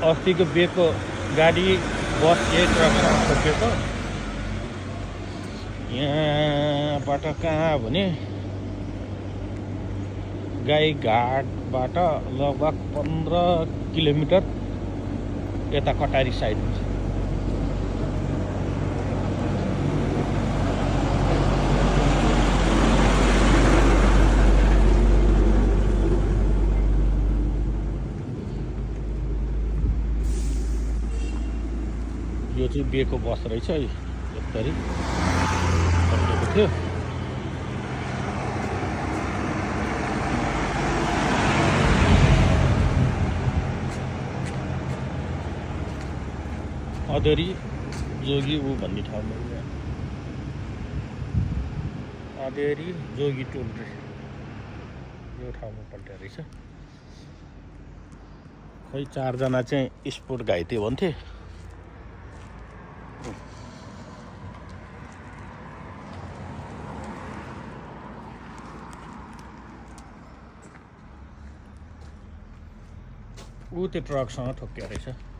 अस्तिको बेगको गाडी बस ट्रकसँग ठोकेको यहाँबाट कहाँ भने गाईघाटबाट लगभग 15 किलोमिटर यता कटारी साइड हुन्छ। यो चाहिँ बेको बस रहेछ, यस्तरी फर्केको थियो। अदेरी जोगी ऊ भन्ने ठाउँमा अदेरी जोगी टोल यो ठाउँमा पल्ट्या रहेछ। खै 4 जना चाहिँ स्पोर्ट घाइते भन्थे। ऊ त्यो ट्रकसँग ठोक्किया रहेछ।